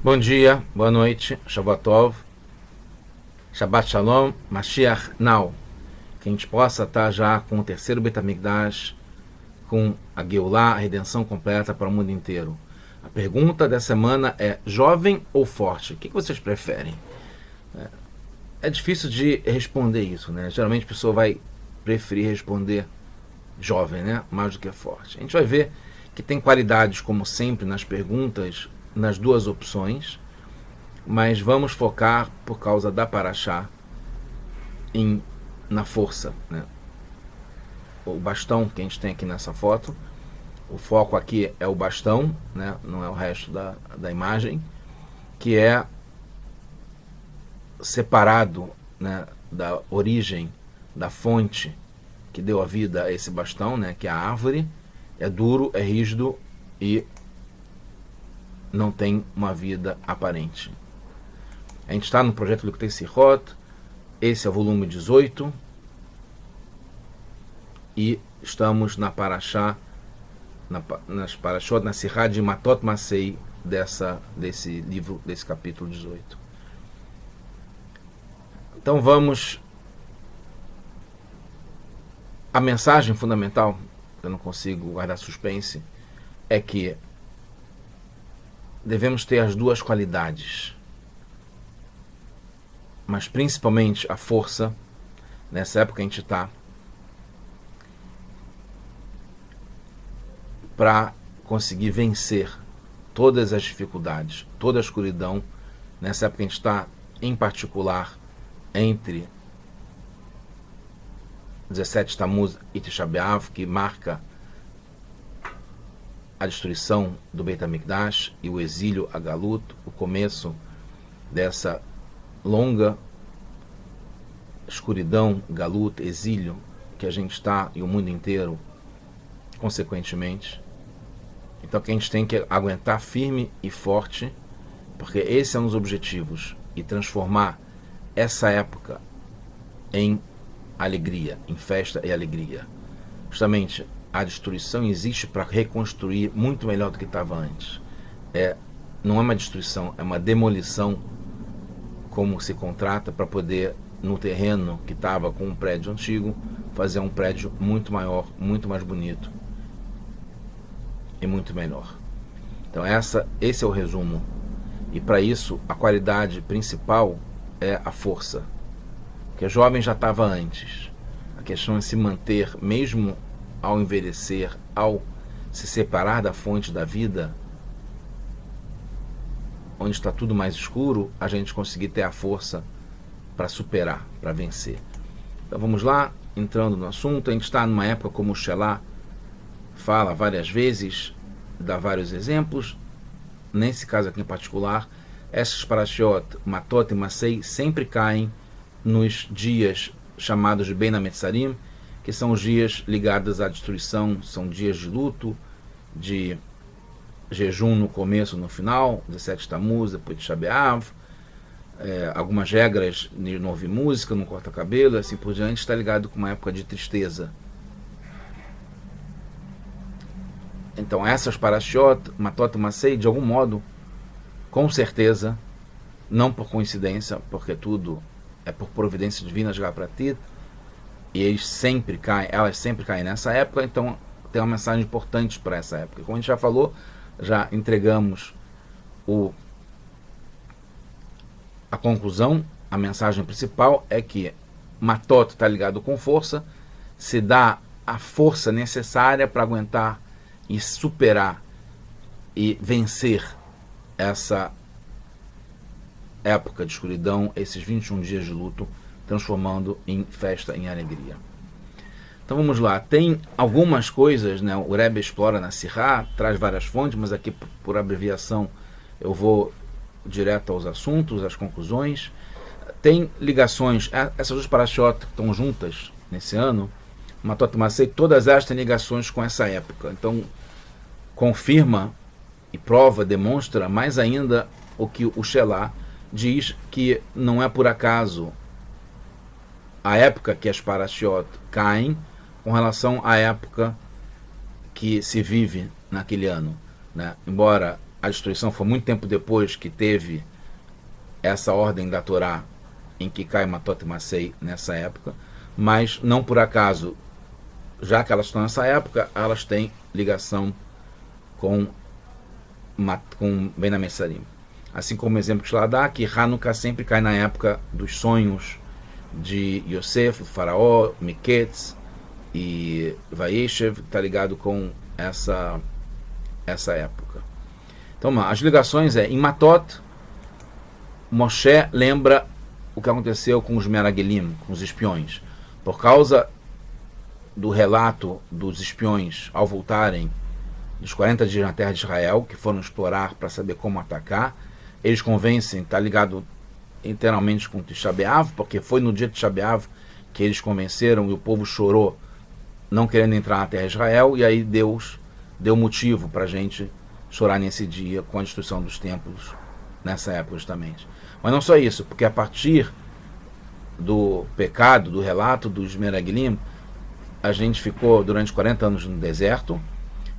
Bom dia, boa noite, Shabbat Tov, Shabbat Shalom, Mashiach Now. Que a gente possa estar já com o terceiro Beit HaMikdash, com a Geulah, a redenção completa para o mundo inteiro. A pergunta da semana é: jovem ou forte? O que vocês preferem? É difícil de responder isso, né? Geralmente a pessoa vai preferir responder jovem, né? Mais do que forte. A gente vai ver que tem qualidades, como sempre, nas perguntas, nas duas opções, mas vamos focar, por causa da Parashá, na força, né? O bastão que a gente tem aqui nessa foto, o foco aqui é o bastão, né? Não é o resto da imagem, que é separado, né, da origem, da fonte que deu a vida a esse bastão, né, que é a árvore. É duro, é rígido e não tem uma vida aparente. A gente está no projeto Likkutei Sichot, esse é o volume 18, e estamos na Parashá, nas Parashot, na Sirá de Matot Masei, desse livro, desse capítulo 18. Então vamos. A mensagem fundamental, eu não consigo guardar suspense, é que devemos ter as duas qualidades, mas principalmente a força. Nessa época a gente está para conseguir vencer todas as dificuldades, toda a escuridão. Nessa época a gente está, em particular, entre 17 Tammuz e Tisha B'Av, que marca a destruição do Beit HaMikdash e o exílio a Galut, o começo dessa longa escuridão, Galut, exílio, que a gente está, e o mundo inteiro, consequentemente. Então que a gente tem que aguentar firme e forte, porque esse é um dos objetivos, e transformar essa época em alegria, em festa e alegria. Justamente a destruição existe para reconstruir muito melhor do que estava antes. Não é uma destruição, é uma demolição, como se contrata para poder, no terreno que estava com um prédio antigo, fazer um prédio muito maior, muito mais bonito e muito melhor. Então esse é o resumo. E para isso a qualidade principal é a força. Porque jovem já estava antes. A questão é se manter, mesmo ao envelhecer, ao se separar da fonte da vida, onde está tudo mais escuro, a gente conseguir ter a força para superar, para vencer. Então vamos lá, entrando no assunto. A gente está numa época, como o Shelah fala várias vezes, dá vários exemplos. Nesse caso aqui em particular, essas parashiot, Matot e Masei, sempre caem nos dias chamados de Ben HaMetzarim, que são os dias ligados à destruição, são dias de luto, de jejum no começo e no final, 17 Tammuz, depois de Tisha B'Av, algumas regras de não ouvir música, não corta cabelo, assim por diante. Está ligado com uma época de tristeza. Então essas parashiot, Matot e Masei, de algum modo, com certeza, não por coincidência, porque tudo é por providência divina, jogar para ti, e elas sempre caem nessa época. Então tem uma mensagem importante para essa época. Como a gente já falou, já entregamos a conclusão. A mensagem principal é que Matot está ligado com força, se dá a força necessária para aguentar e superar e vencer essa época de escuridão, esses 21 dias de luto, transformando em festa, em alegria. Então vamos lá. Tem algumas coisas, né? O Rebbe explora na Sirá, traz várias fontes, mas aqui por abreviação eu vou direto aos assuntos, às conclusões. Tem ligações, essas duas parashiot que estão juntas nesse ano, Matot e Masei, todas elas têm ligações com essa época. Então confirma e prova, demonstra mais ainda o que o Shelah diz, que não é por acaso a época que as parashiot caem com relação à época que se vive naquele ano, né? Embora a destruição foi muito tempo depois que teve essa ordem da Torá, em que cai Matot e Massei nessa época, mas não por acaso, já que elas estão nessa época, elas têm ligação com Ben Hametzarim. Assim como o exemplo que ela dá, que Hanukkah sempre cai na época dos sonhos de Yosef, o faraó, Miketz e Vayeshev, está ligado com essa época. Então, as ligações em Matot, Moshe lembra o que aconteceu com os Meragelim, com os espiões. Por causa do relato dos espiões ao voltarem dos 40 dias na terra de Israel, que foram explorar para saber como atacar, eles convencem, está ligado inteiramente com Tisha B'Av, porque foi no dia de Tisha B'Av que eles convenceram e o povo chorou não querendo entrar na terra de Israel, e aí Deus deu motivo para a gente chorar nesse dia com a destruição dos templos nessa época justamente. Mas não só isso, porque a partir do pecado, do relato dos Meragelim, a gente ficou durante 40 anos no deserto.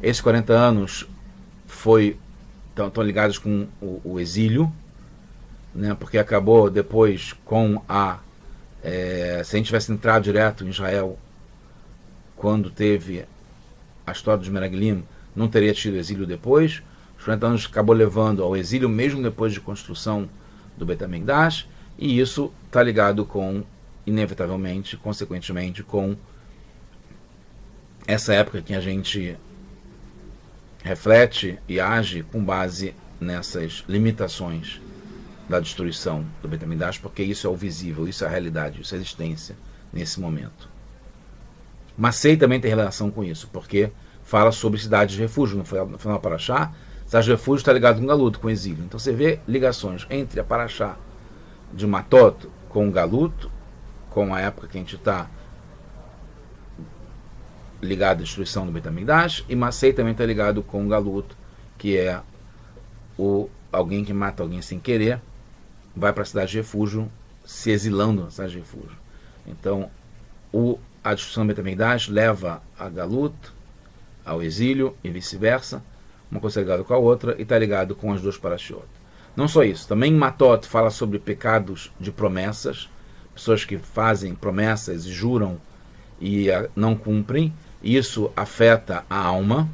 Esses 40 anos estão ligados com o exílio, né, porque acabou depois com se a gente tivesse entrado direto em Israel quando teve a história dos Meragelim, não teria tido exílio depois. Os 40 anos acabou levando ao exílio mesmo depois de construção do Beit HaMikdash, e isso está ligado com, inevitavelmente, consequentemente, com essa época que a gente reflete e age com base nessas limitações da destruição do Beit HaMikdash, porque isso é o visível, isso é a realidade, isso é a existência nesse momento. Massei também tem relação com isso, porque fala sobre cidades de refúgio. No final da Parashá, cidade de refúgio está ligado com Galut, com exílio. Então você vê ligações entre a Parashá de Matot com Galut, com a época que a gente está ligado à destruição do Beit HaMikdash, e Massei também está ligado com Galut, que é alguém que mata alguém sem querer, vai para a cidade de refúgio, se exilando na cidade de refúgio. Então, a destruição do Beit HaMikdash leva a Galut, ao exílio e vice-versa, uma coisa ligada com a outra, e está ligado com as duas parashiot. Não só isso, também Matot fala sobre pecados de promessas, pessoas que fazem promessas e juram e não cumprem, isso afeta a alma.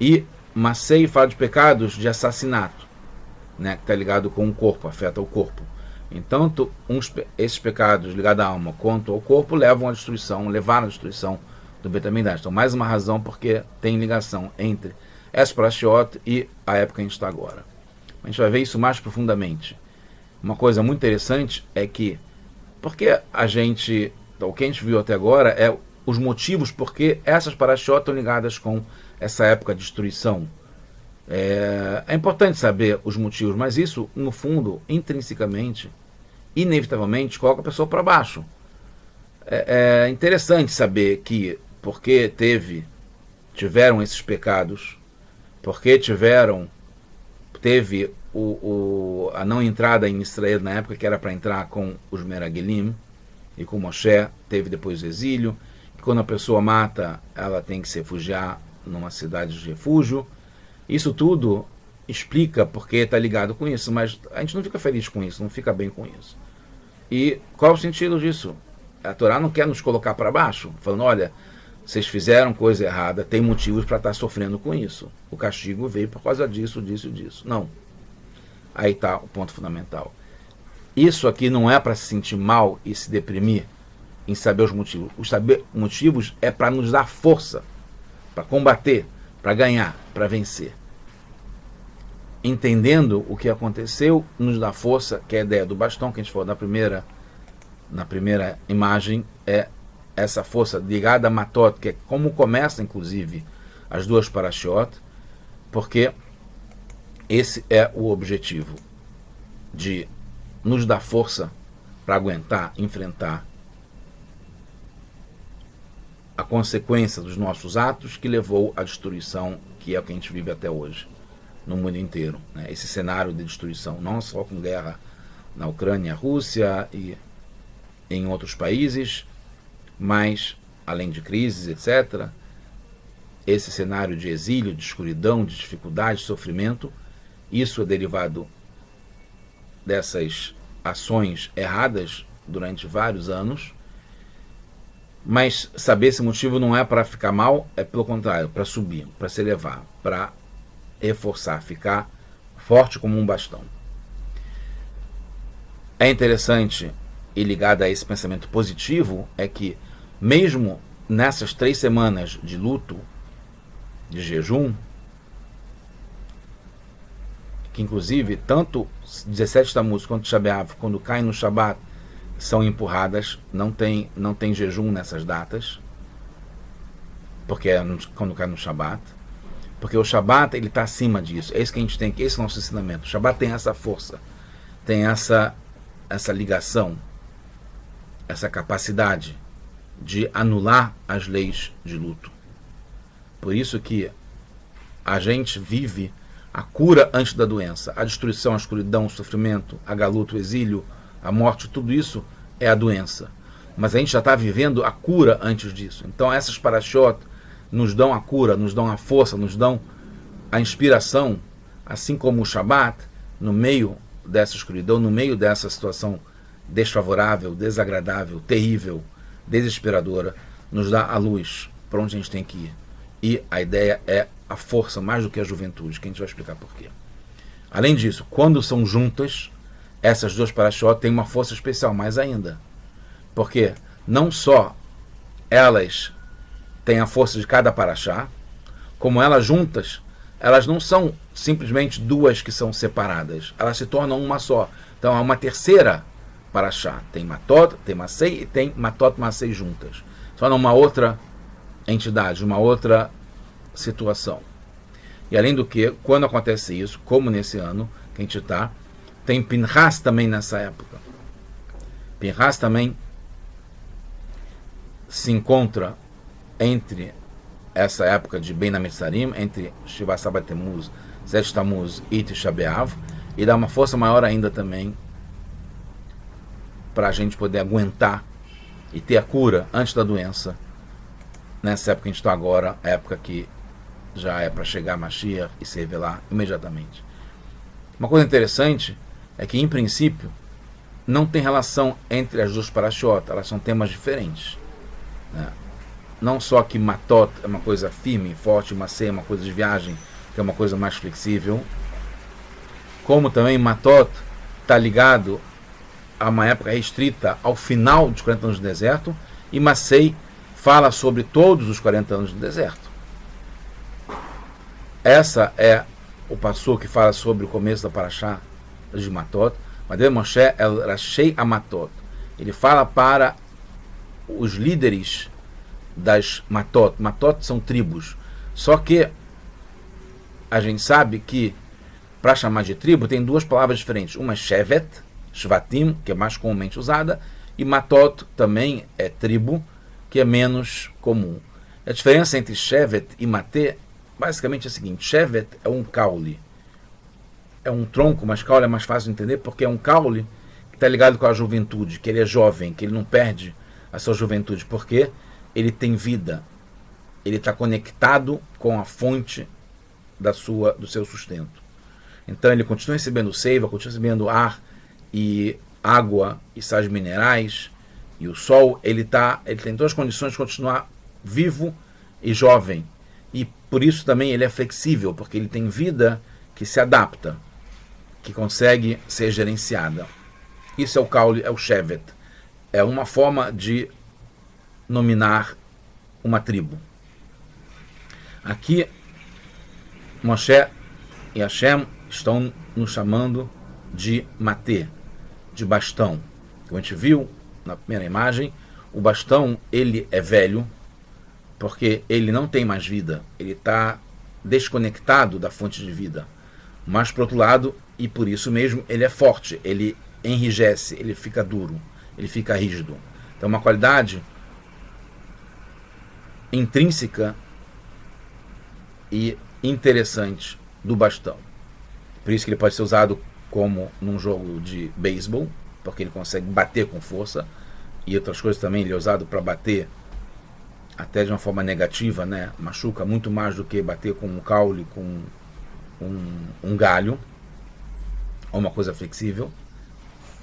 E Massei fala de pecados de assassinato, né, que está ligado com o corpo, afeta o corpo. Então, esses pecados ligados à alma quanto ao corpo levaram à destruição do Beit HaMikdash. Então, mais uma razão porque tem ligação entre essa parashiot e a época que a gente está agora. A gente vai ver isso mais profundamente. Uma coisa muito interessante é que, porque o que a gente viu até agora é os motivos porque essas parashiot estão ligadas com essa época de destruição. É importante saber os motivos, mas isso, no fundo, intrinsecamente, inevitavelmente, coloca a pessoa para baixo. É interessante saber que, porque tiveram esses pecados, porque teve a não entrada em Israel na época que era para entrar com os Meragelim, e com Moshe teve depois o exílio, que quando a pessoa mata, ela tem que se refugiar numa cidade de refúgio. Isso tudo explica porque está ligado com isso, mas a gente não fica feliz com isso, não fica bem com isso. E qual é o sentido disso? A Torá não quer nos colocar para baixo, falando, olha, vocês fizeram coisa errada, tem motivos para estar sofrendo com isso. O castigo veio por causa disso, disso e disso. Não. Aí está o ponto fundamental. Isso aqui não é para se sentir mal e se deprimir em saber os motivos. Os saber motivos é para nos dar força, para combater, para ganhar, para vencer. Entendendo o que aconteceu, nos dá força, que é a ideia do bastão, que a gente falou na primeira imagem, é essa força ligada a Matot, que é como começa, inclusive, as duas parashiot, porque esse é o objetivo, de nos dar força para aguentar, enfrentar a consequência dos nossos atos que levou à destruição, que é o que a gente vive até hoje, no mundo inteiro, né? Esse cenário de destruição, não só com guerra na Ucrânia, Rússia e em outros países, mas, além de crises, etc., esse cenário de exílio, de escuridão, de dificuldade, de sofrimento, Isso é derivado dessas ações erradas durante vários anos, mas saber esse motivo não é para ficar mal, é pelo contrário, para subir, para se elevar, para reforçar, ficar forte como um bastão. É interessante e ligado a esse pensamento positivo é que mesmo nessas 3 semanas de luto, de jejum, que inclusive tanto 17 Tammuz quanto Shabeav, quando caem no Shabat, são empurradas, não tem jejum nessas datas, porque é quando cai no Shabat, porque o Shabat ele está acima disso, é isso que a gente tem, esse é o nosso ensinamento. O Shabat tem essa força, tem essa ligação, essa capacidade de anular as leis de luto. Por isso que a gente vive a cura antes da doença, a destruição, a escuridão, o sofrimento, a galuta, o exílio, a morte, tudo isso é a doença. Mas a gente já está vivendo a cura antes disso. Então essas parashot nos dão a cura, nos dão a força, nos dão a inspiração, assim como o Shabat, no meio dessa escuridão, no meio dessa situação desfavorável, desagradável, terrível, desesperadora, nos dá a luz para onde a gente tem que ir. E a ideia é a força mais do que a juventude, que a gente vai explicar por quê. Além disso, quando são juntas, essas duas parashot têm uma força especial, mais ainda. Porque não só elas têm a força de cada parashá, como elas juntas, elas não são simplesmente duas que são separadas, elas se tornam uma só. Então há uma terceira parashá. Tem Matot, tem Masei e tem Matot Masei juntas. Só numa outra entidade, uma outra situação. E além do que, quando acontece isso, como nesse ano que a gente está, tem Pinhas também nessa época. Pinhas também se encontra entre essa época de Ben Hametzarim, entre Shiva Sabat Tammuz, 7 Tammuz e Tisha B'Av, e dá uma força maior ainda também para a gente poder aguentar e ter a cura antes da doença, nessa época que a gente está agora, a época que já é para chegar Mashiach e se revelar imediatamente. Uma coisa interessante é que, em princípio, não tem relação entre as duas parashot, elas são temas diferentes, né? Não só que Matot é uma coisa firme, forte, Masei é uma coisa de viagem, que é uma coisa mais flexível, como também Matot está ligado a uma época restrita ao final dos 40 anos do deserto, e Masei fala sobre todos os 40 anos do deserto. Essa é o passo que fala sobre o começo da Parashá de Matot. Madei Moshe El Rashei Amatot. Ele fala para os líderes das Matot. Matot são tribos. Só que a gente sabe que para chamar de tribo tem duas palavras diferentes. Uma é Shevet, Shvatim, que é mais comumente usada, e Matot também é tribo, que é menos comum. A diferença entre Shevet e Matê basicamente é a seguinte: Shevet é um caule, é um tronco, mas caule é mais fácil de entender porque é um caule que está ligado com a juventude, que ele é jovem, que ele não perde a sua juventude, porque ele tem vida, ele está conectado com a fonte do seu sustento. Então ele continua recebendo seiva, continua recebendo ar e água e sais minerais, e o sol, ele tem todas as condições de continuar vivo e jovem. E por isso também ele é flexível, porque ele tem vida que se adapta, que consegue ser gerenciada. Isso é o caule, é o Shevet. É uma forma de nominar uma tribo. Aqui, Moshe e Hashem estão nos chamando de Matê, de bastão. Como a gente viu na primeira imagem, o bastão, ele é velho, porque ele não tem mais vida, ele está desconectado da fonte de vida. Mas, por outro lado, e por isso mesmo, ele é forte, ele enrijece, ele fica duro, ele fica rígido. Então, uma qualidade intrínseca e interessante do bastão. Por isso que ele pode ser usado como num jogo de beisebol, porque ele consegue bater com força, e outras coisas também. Ele é usado para bater até de uma forma negativa, né? Machuca muito mais do que bater com um caule, com um galho. a uma coisa flexível.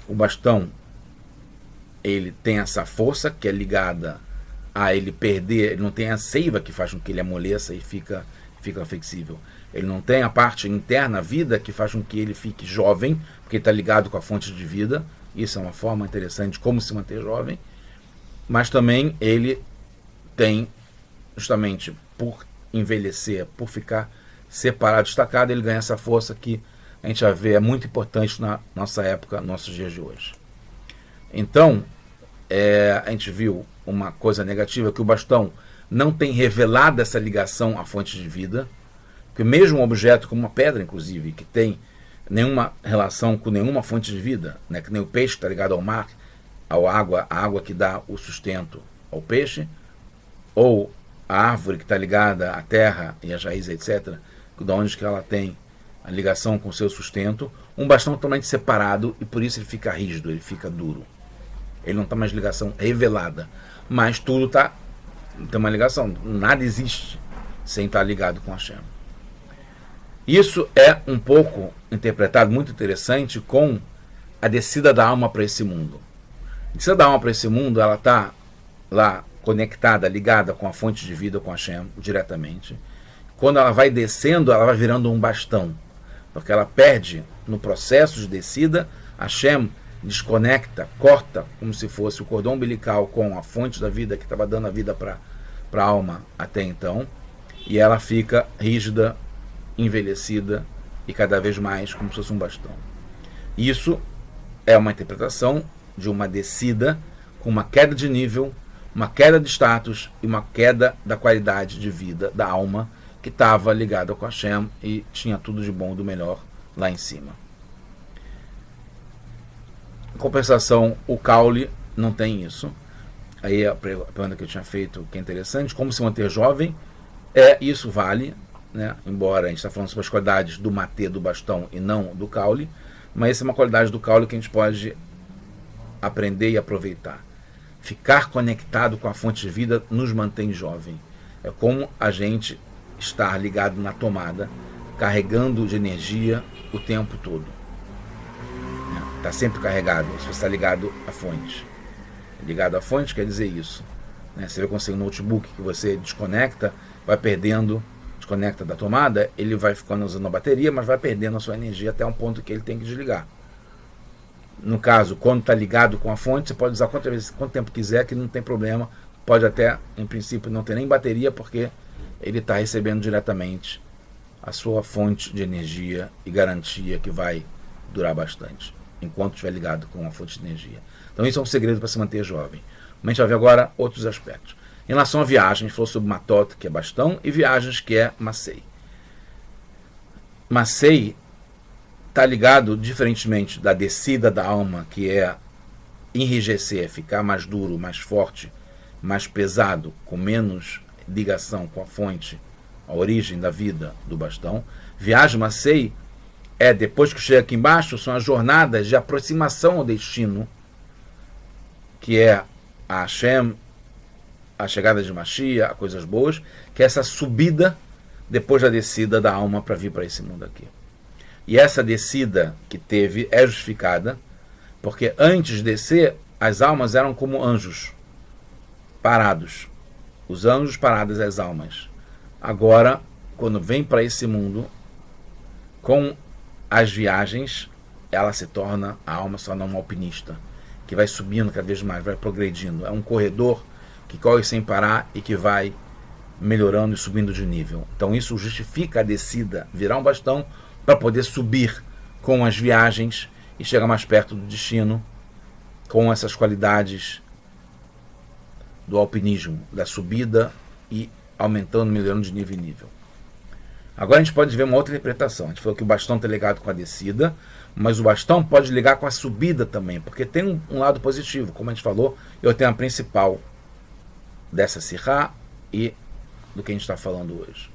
O bastão, ele tem essa força que é ligada a ele perder, ele não tem a seiva que faz com que ele amoleça e fica flexível. Ele não tem a parte interna, a vida, que faz com que ele fique jovem, porque ele está ligado com a fonte de vida. Isso é uma forma interessante de como se manter jovem. Mas também ele tem, justamente por envelhecer, por ficar separado, destacado, ele ganha essa força que a gente vai ver é muito importante na nossa época, nossos dias de hoje. Então, a gente viu uma coisa negativa, que o bastão não tem revelado essa ligação à fonte de vida, que mesmo um objeto como uma pedra, inclusive, que tem nenhuma relação com nenhuma fonte de vida, né, que nem o peixe está ligado ao mar, a água que dá o sustento ao peixe, ou a árvore que está ligada à terra e às raízes, etc., de onde que ela tem a ligação com o seu sustento, um bastão totalmente separado, e por isso ele fica rígido, ele fica duro. Ele não tem mais ligação revelada, mas tudo tem uma ligação, nada existe sem estar ligado com Hashem. Isso é um pouco interpretado, muito interessante, com a descida da alma para esse mundo. A descida da alma para esse mundo, ela está lá conectada, ligada com a fonte de vida, com Hashem, diretamente. Quando ela vai descendo, ela vai virando um bastão, porque ela perde no processo de descida. Hashem desconecta, corta, como se fosse o cordão umbilical com a fonte da vida que estava dando a vida para a alma até então, e ela fica rígida, envelhecida e cada vez mais como se fosse um bastão. Isso é uma interpretação de uma descida com uma queda de nível, uma queda de status e uma queda da qualidade de vida da alma, que estava ligada com Hashem e tinha tudo de bom e do melhor lá em cima. Em compensação, o caule não tem isso. Aí a pergunta que eu tinha feito, que é interessante, como se manter jovem, isso vale, né? Embora a gente está falando sobre as qualidades do matê, do bastão, e não do caule, mas essa é uma qualidade do caule que a gente pode aprender e aproveitar. Ficar conectado com a fonte de vida nos mantém jovem. É como a gente estar ligado na tomada, carregando de energia o tempo todo. Está sempre carregado, se você está ligado à fonte. Ligado à fonte quer dizer isso. Você vê quando você tem um notebook que você desconecta, vai perdendo, desconecta da tomada, ele vai ficando usando a bateria, mas vai perdendo a sua energia até um ponto que ele tem que desligar. No caso, quando está ligado com a fonte, você pode usar quanto tempo quiser, que não tem problema. Pode até, em princípio, não ter nem bateria, porque ele está recebendo diretamente a sua fonte de energia e garantia que vai durar bastante, enquanto estiver ligado com a fonte de energia. Então isso é um segredo para se manter jovem. Mas a gente vai ver agora outros aspectos. Em relação a viagens, a gente falou sobre matot, que é bastão, e viagens, que é masei. Masei está ligado, diferentemente da descida da alma, que é enrijecer, ficar mais duro, mais forte, mais pesado, com menos ligação com a fonte, a origem da vida do bastão. Viagem masei depois que chega aqui embaixo, são as jornadas de aproximação ao destino, que é a Hashem, a chegada de Mashiach, coisas boas, que é essa subida depois da descida da alma para vir para esse mundo aqui. E essa descida que teve é justificada, porque antes de descer, as almas eram como anjos, parados. Os anjos parados, as almas. Agora, quando vem para esse mundo, com as viagens, ela se torna, a alma se torna um alpinista, que vai subindo cada vez mais, vai progredindo. É um corredor que corre sem parar e que vai melhorando e subindo de nível. Então isso justifica a descida, virar um bastão para poder subir com as viagens e chegar mais perto do destino, com essas qualidades do alpinismo, da subida e aumentando, melhorando de nível em nível. Agora a gente pode ver uma outra interpretação. A gente falou que o bastão está ligado com a descida, mas o bastão pode ligar com a subida também, porque tem um lado positivo, como a gente falou, eu tenho a principal dessa sirá e do que a gente está falando hoje.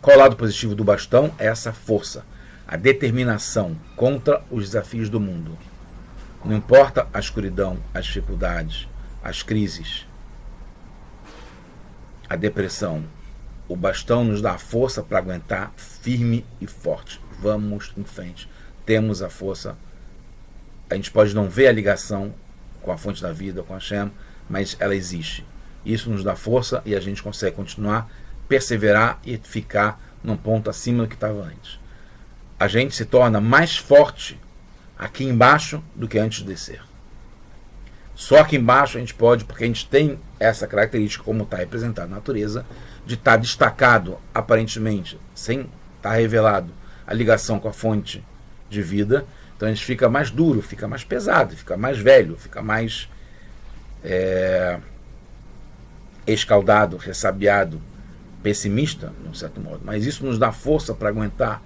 Qual é o lado positivo do bastão? É essa força, a determinação contra os desafios do mundo. Não importa a escuridão, as dificuldades, as crises, a depressão, o bastão nos dá a força para aguentar firme e forte. Vamos em frente. temos a força. A gente pode não ver a ligação com a fonte da vida, com a Hashem, mas ela existe. Isso nos dá força e a gente consegue continuar, perseverar e ficar num ponto acima do que estava antes. A gente se torna mais forte aqui embaixo do que antes de descer. Só aqui embaixo a gente pode, porque a gente tem essa característica, como está representada na natureza, de estar destacado, aparentemente, sem estar revelado, a ligação com a fonte de vida. Então a gente fica mais duro, fica mais pesado, fica mais velho, fica mais escaldado, ressabiado, pessimista, de um certo modo. Mas isso nos dá força para aguentar.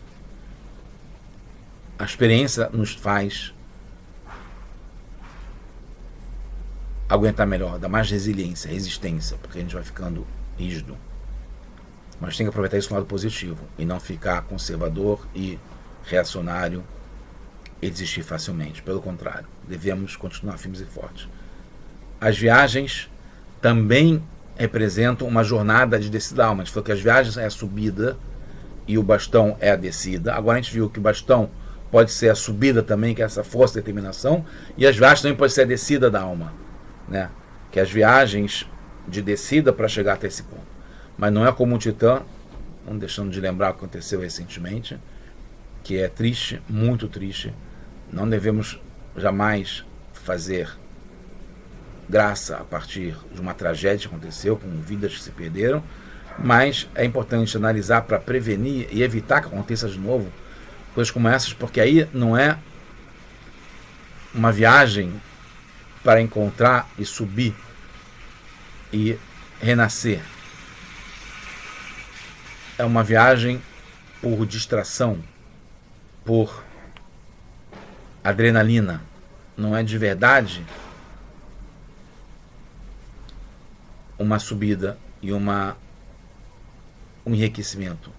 A experiência nos faz aguentar melhor, dá mais resiliência, resistência, porque a gente vai ficando rígido. Mas tem que aproveitar isso do lado positivo e não ficar conservador e reacionário e desistir facilmente. Pelo contrário, devemos continuar firmes e fortes. As viagens também representam uma jornada de descida da alma. A gente falou que as viagens é a subida e o bastão é a descida. Agora a gente viu que o bastão pode ser a subida também, que é essa força e determinação, e as viagens também podem ser a descida da alma, né? Que as viagens de descida para chegar até esse ponto. Mas não é como o Titã, não deixando de lembrar o que aconteceu recentemente, que é triste, muito triste. Não devemos jamais fazer graça a partir de uma tragédia que aconteceu, com vidas que se perderam, mas é importante analisar para prevenir e evitar que aconteça de novo coisas como essas, porque aí não é uma viagem para encontrar e subir e renascer. É uma viagem por distração, por adrenalina. Não é de verdade uma subida e um enriquecimento,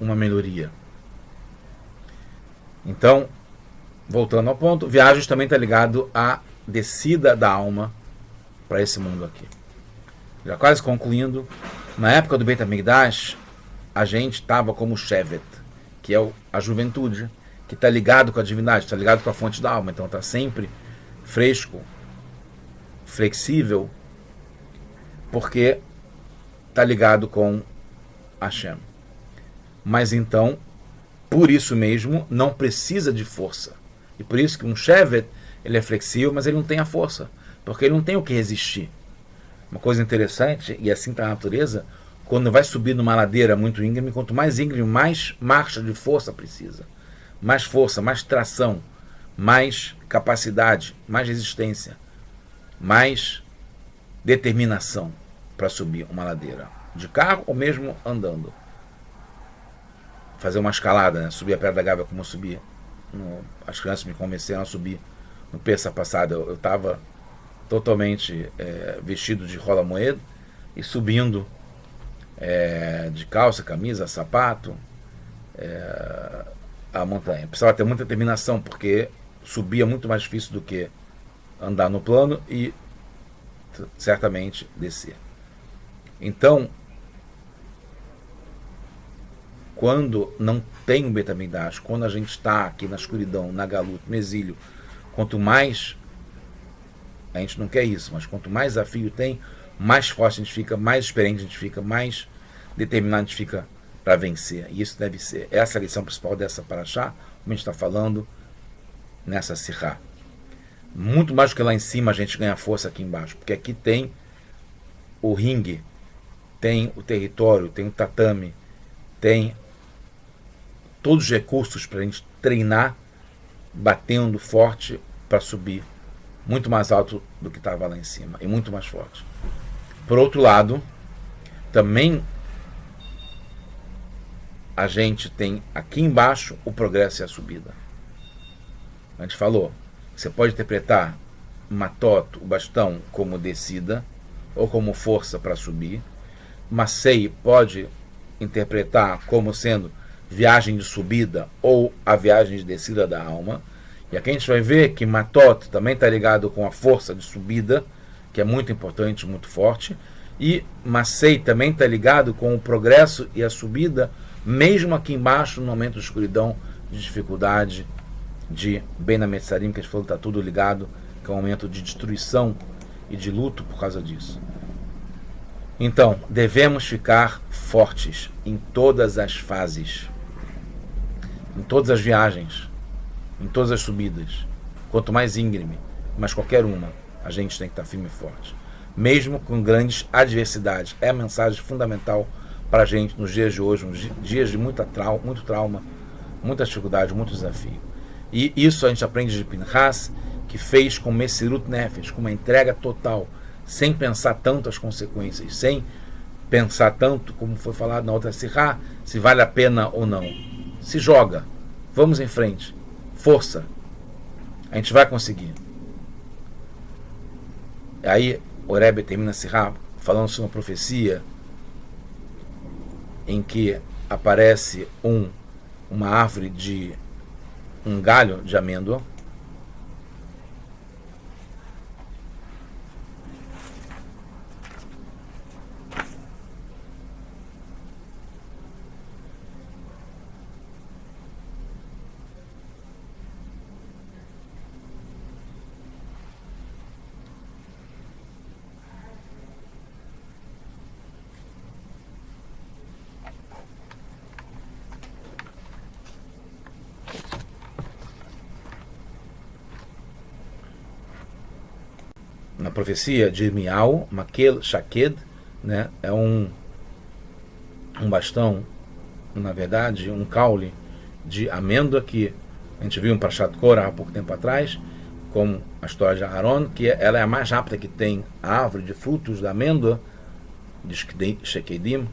uma melhoria. Então, voltando ao ponto, viagens também está ligado à descida da alma para esse mundo aqui. Já quase concluindo, na época do Beit HaMikdash, a gente estava como Shevet, que é a juventude, que está ligado com a divindade, está ligado com a fonte da alma, então está sempre fresco, flexível, porque está ligado com Hashem. Mas então, por isso mesmo, não precisa de força. E por isso que um Shevet, ele é flexível, mas ele não tem a força, porque ele não tem o que resistir. Uma coisa interessante, e assim está a natureza, quando vai subir numa ladeira muito íngreme, quanto mais íngreme, mais marcha de força precisa. Mais força, mais tração, mais capacidade, mais resistência, mais determinação para subir uma ladeira. De carro ou mesmo andando. Fazer uma escalada, né? Subir a Pedra da Gávea como eu subi. As crianças me convenceram a subir no Pêssah passado. Eu estava totalmente vestido de rola moeda e subindo de calça, camisa, sapato a montanha. Precisava ter muita determinação, porque subir é muito mais difícil do que andar no plano e certamente descer. Então, quando não tem um Beit HaMikdash, quando a gente está aqui na escuridão, na galuta, no exílio, quanto mais, a gente não quer isso, mas quanto mais desafio tem, mais forte a gente fica, mais experiente a gente fica, mais determinado a gente fica para vencer. E isso deve ser, essa é a lição principal dessa paraxá, como a gente está falando nessa sirá. Muito mais do que lá em cima a gente ganha força aqui embaixo, porque aqui tem o ringue, tem o território, tem o tatame, tem todos os recursos para a gente treinar, batendo forte para subir muito mais alto do que estava lá em cima e muito mais forte. Por outro lado, também a gente tem aqui embaixo o progresso e a subida. A gente falou, você pode interpretar matot, o bastão, como descida ou como força para subir. Masei pode interpretar como sendo viagem de subida ou a viagem de descida da alma. E aqui a gente vai ver que matot também está ligado com a força de subida, que é muito importante, muito forte. E Masei também está ligado com o progresso e a subida, mesmo aqui embaixo, no momento de escuridão, de dificuldade, de Ben Hametzarim, que a gente falou que está tudo ligado, que é um momento de destruição e de luto por causa disso. Então, devemos ficar fortes em todas as fases, em todas as viagens, em todas as subidas. Quanto mais íngreme, mas qualquer uma, a gente tem que estar firme e forte. Mesmo com grandes adversidades. É a mensagem fundamental para a gente nos dias de hoje, nos dias de muito trauma, muita dificuldade, muito desafio. E isso a gente aprende de Pinchas, que fez com Messirut Nefesh, com uma entrega total, sem pensar tanto as consequências, sem pensar tanto, como foi falado na outra Sirá, se vale a pena ou não. Se joga, vamos em frente, força, a gente vai conseguir. Aí o Rebbe termina a Sirá falando sobre uma profecia em que aparece uma árvore de um galho de amêndoa, na profecia de Irmial, Makel Shaked, né, é um bastão, na verdade, um caule de amêndoa, que a gente viu um Parashat Korah há pouco tempo atrás, como a história de Aharon, que ela é a mais rápida que tem a árvore de frutos da amêndoa, de Shekedim,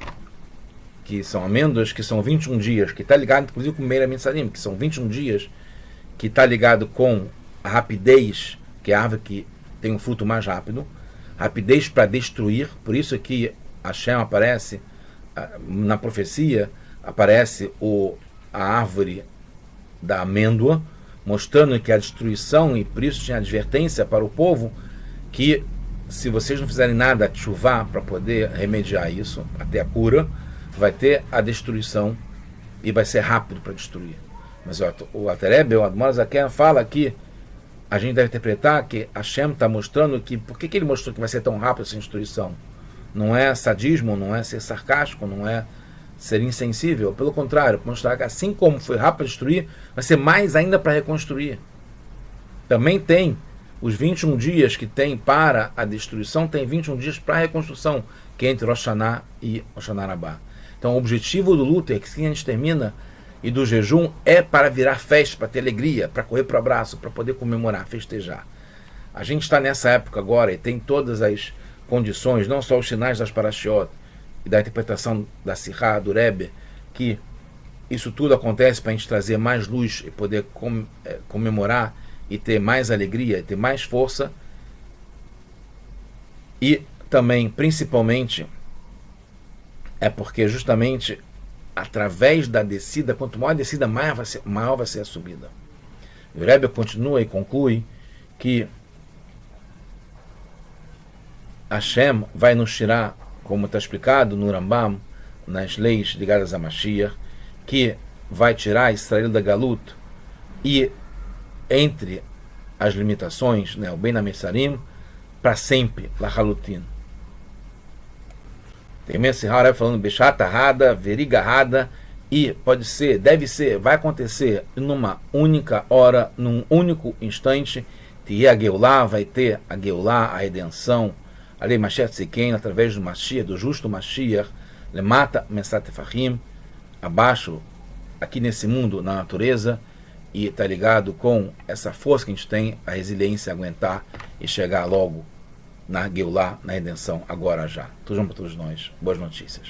que são amêndoas, que são 21 dias, que está ligado inclusive com Meir Hametzarim, que são 21 dias, que está ligado com a rapidez, que é a árvore que tem um fruto mais rápido, rapidez para destruir. Por isso que Hashem aparece na profecia, aparece a árvore da amêndoa, mostrando que a destruição, e por isso tinha advertência para o povo, que se vocês não fizerem nada, chuvar para poder remediar isso, até a cura, vai ter a destruição e vai ser rápido para destruir. Mas o Alter Rebbe, o Admor Zaken, fala que a gente deve interpretar que Hashem está mostrando que... Por que ele mostrou que vai ser tão rápido essa destruição? Não é sadismo, não é ser sarcástico, não é ser insensível. Pelo contrário, mostrar que assim como foi rápido para destruir, vai ser mais ainda para reconstruir. Também tem os 21 dias que tem para a destruição, tem 21 dias para a reconstrução, que é entre Rosh Hashanah e Rosh Hashanah Rabbah. Então o objetivo do luto, é que assim a gente termina, e do jejum, é para virar festa, para ter alegria, para correr para o abraço, para poder comemorar, festejar. A gente está nessa época agora e tem todas as condições, não só os sinais das parashiot e da interpretação da Sirá, do Rebbe, que isso tudo acontece para a gente trazer mais luz e poder comemorar e ter mais alegria, e ter mais força. E também, principalmente, é porque justamente através da descida, quanto maior a descida, maior vai ser a subida. O Rebbe continua e conclui que Hashem vai nos tirar, como está explicado no Rambam, nas leis ligadas a Mashiach, que vai tirar Israel da Galut, e entre as limitações, né, o Ben Hametzarim, para sempre, la Halutin. Tem esse Harab falando Bechat Hada, Veriga Hada, e pode ser, deve ser, vai acontecer numa única hora, num único instante. Tia Geulá, vai ter a Geulá, a redenção, a lei Mashiach Tzidken, através do Mashiach, do justo Mashiach, Lemata Mesat Efahim, abaixo, aqui nesse mundo, na natureza, e está ligado com essa força que a gente tem, a resiliência, aguentar e chegar logo na Geulá, na redenção, agora já. Tudo bom para todos nós. Boas notícias.